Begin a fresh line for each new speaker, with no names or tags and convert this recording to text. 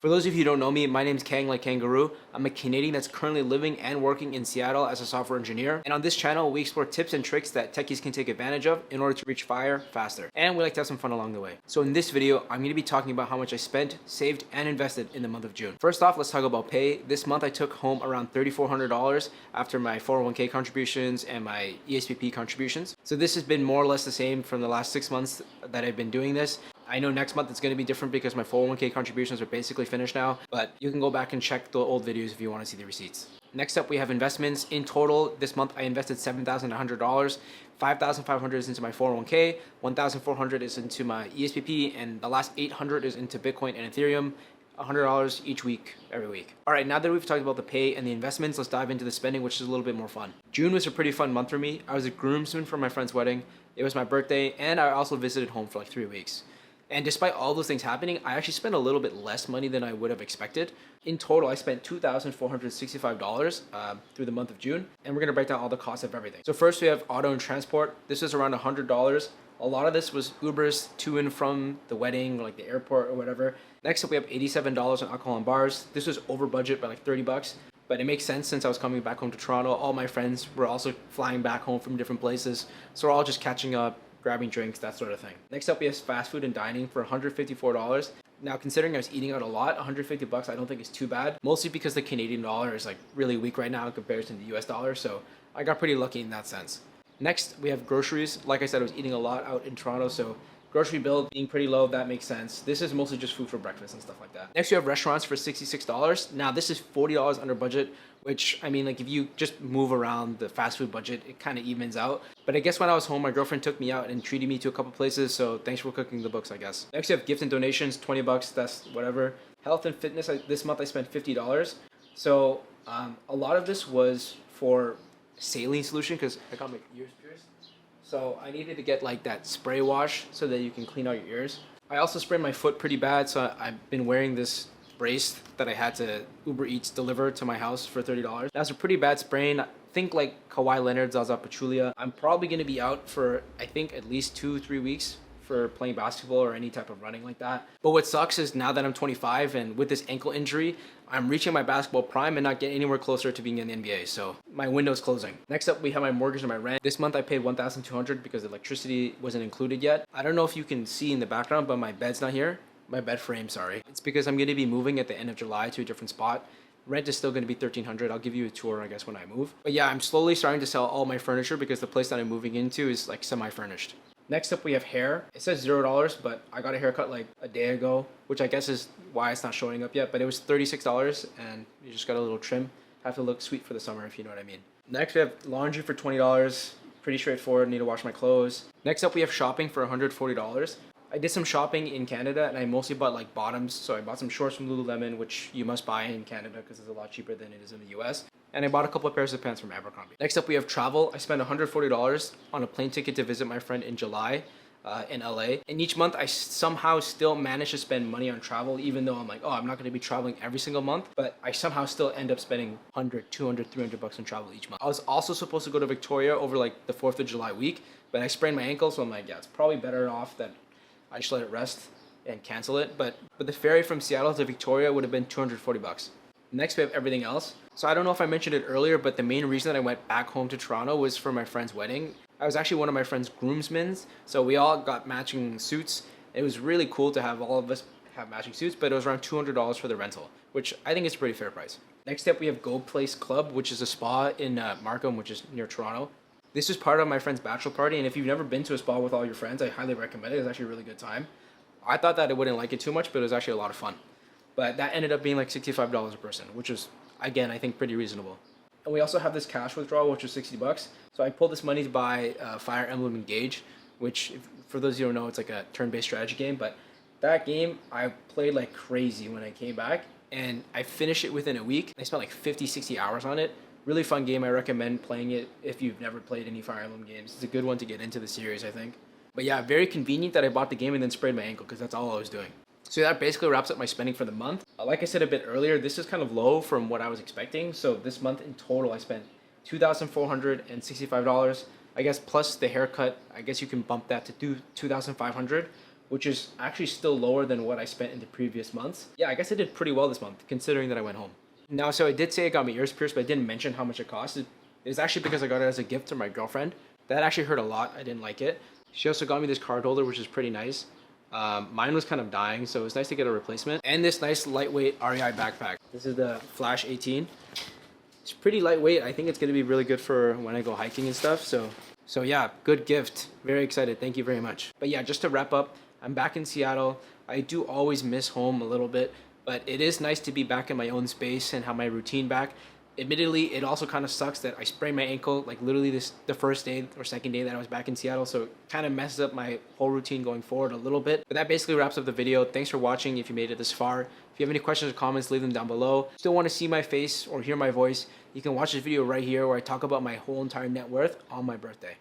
For those of you who don't know me, my name's Kang like Kangaroo. I'm a Canadian that's currently living and working in Seattle as a software engineer. And on this channel, we explore tips and tricks that techies can take advantage of in order to reach FIRE faster. And we like to have some fun along the way. So in this video, I'm going to be talking about how much I spent, saved, and invested in the month of June. First off, let's talk about pay. This month I took home around $3,400 after my 401k contributions and my ESPP contributions. So this has been more or less the same from the last 6 months that I've been doing this. I know next month it's going to be different because my 401k contributions are basically finished now, but you can go back and check the old videos if you want to see the receipts. Next up, we have investments. In total, this month I invested $7,100. $5,500 is into my 401k, $1,400 is into my ESPP, and the last $800 is into Bitcoin and Ethereum. $100 each week, every week. All right, now that we've talked about the pay and the investments, let's dive into the spending, which is a little bit more fun. June was a pretty fun month for me. I was a groomsman for my friend's wedding. It was my birthday, and I also visited home for like 3 weeks. And despite all those things happening, I actually spent a little bit less money than I would have expected. In total, I spent $2,465 through the month of June. And we're gonna break down all the costs of everything. So first we have auto and transport. This is around $100. A lot of this was Ubers to and from the wedding, like the airport or whatever. Next up, we have $87 on alcohol and bars. This was over budget by like 30 bucks. But it makes sense since I was coming back home to Toronto. All my friends were also flying back home from different places. So we're all just catching up, grabbing drinks, that sort of thing. Next up, we have fast food and dining for $154. Now, considering I was eating out a lot, 150 bucks I don't think is too bad, mostly because the Canadian dollar is like really weak right now in comparison to the US dollar, so I got pretty lucky in that sense. Next, we have groceries. Like I said, I was eating a lot out in Toronto, so grocery bill being pretty low, that makes sense. This is mostly just food for breakfast and stuff like that. Next, we have restaurants for $66. Now, this is $40 under budget, which, I mean, like if you just move around the fast food budget, it kind of evens out. But I guess when I was home, my girlfriend took me out and treated me to a couple places, so thanks for cooking the books, I guess. Next, we have gifts and donations, 20 bucks, that's whatever. Health and fitness, this month I spent $50. So a lot of this was for saline solution because I got my ears pierced. So I needed to get like that spray wash so that you can clean out your ears. I also sprained my foot pretty bad, so I've been wearing this brace that I had to Uber Eats deliver to my house for $30. That's a pretty bad sprain. Think like Kawhi Leonard, Zaza Pachulia. I'm probably going to be out for, I think, at least 2-3 weeks for playing basketball or any type of running like that. But what sucks is now that I'm 25 and with this ankle injury, I'm reaching my basketball prime and not getting anywhere closer to being in the NBA. So my window's closing. Next up, we have my mortgage and my rent. This month I paid $1,200 because electricity wasn't included yet. I don't know if you can see in the background, but my bed's not here. My bed frame, sorry. It's because I'm going to be moving at the end of July to a different spot. Rent is still going to be $1,300. I'll give you a tour, I guess, when I move. But yeah, I'm slowly starting to sell all my furniture because the place that I'm moving into is like semi-furnished. Next up, we have hair. It says $0, but I got a haircut like a day ago, which I guess is why it's not showing up yet. But it was $36 and you just got a little trim. Have to look sweet for the summer, if you know what I mean. Next, we have laundry for $20. Pretty straightforward, need to wash my clothes. Next up, we have shopping for $140. I did some shopping in Canada and I mostly bought like bottoms. So I bought some shorts from Lululemon, which you must buy in Canada because it's a lot cheaper than it is in the US. And I bought a couple of pairs of pants from Abercrombie. Next up, we have travel. I spent $140 on a plane ticket to visit my friend in July in LA. And each month I somehow still manage to spend money on travel, even though I'm like, oh, I'm not going to be traveling every single month. But I somehow still end up spending 100, 200, 300 bucks on travel each month. I was also supposed to go to Victoria over like the 4th of July week, but I sprained my ankle. So I'm like, yeah, it's probably better off that I just let it rest and cancel it. But the ferry from Seattle to Victoria would have been 240 bucks. Next, we have everything else. So I don't know if I mentioned it earlier, but the main reason that I went back home to Toronto was for my friend's wedding. I was actually one of my friend's groomsmen, so we all got matching suits. It was really cool to have all of us have matching suits, but it was around $200 for the rental, which I think is a pretty fair price. Next up, we have Go Place Club, which is a spa in Markham, which is near Toronto. This is part of my friend's bachelor party, and if you've never been to a spa with all your friends, I highly recommend it. It's actually a really good time. I thought that I wouldn't like it too much, but it was actually a lot of fun. But that ended up being like $65 a person, which is, again, I think pretty reasonable. And we also have this cash withdrawal, which was 60 bucks. So I pulled this money to buy Fire Emblem Engage, which, for those of you who don't know, it's like a turn-based strategy game. But that game, I played like crazy when I came back, and I finished it within a week. I spent like 50, 60 hours on it. Really fun game. I recommend playing it if you've never played any Fire Emblem games. It's a good one to get into the series, I think. But yeah, very convenient that I bought the game and then sprained my ankle because that's all I was doing. So that basically wraps up my spending for the month. Like I said a bit earlier, this is kind of low from what I was expecting. So this month in total, I spent $2,465. I guess plus the haircut, I guess you can bump that to $2,500. which is actually still lower than what I spent in the previous months. Yeah, I guess I did pretty well this month considering that I went home. Now, so I did say I got my ears pierced, but I didn't mention how much it cost. It's actually because I got it as a gift to my girlfriend. That actually hurt a lot. I didn't like it. She also got me this card holder, which is pretty nice. Mine was kind of dying, so it's nice to get a replacement. And this nice lightweight REI backpack. This is the Flash 18. It's pretty lightweight. I think it's gonna be really good for when I go hiking and stuff. So yeah, good gift. Very excited. Thank you very much. But yeah, just to wrap up, I'm back in Seattle. I do always miss home a little bit, but it is nice to be back in my own space and have my routine back. Admittedly, it also kind of sucks that I sprained my ankle like literally the first day or second day that I was back in Seattle, so it kind of messes up my whole routine going forward a little bit. But that basically wraps up the video. Thanks for watching if you made it this far. If you have any questions or comments, leave them down below. Still want to see my face or hear my voice, you can watch this video right here where I talk about my whole entire net worth on my birthday.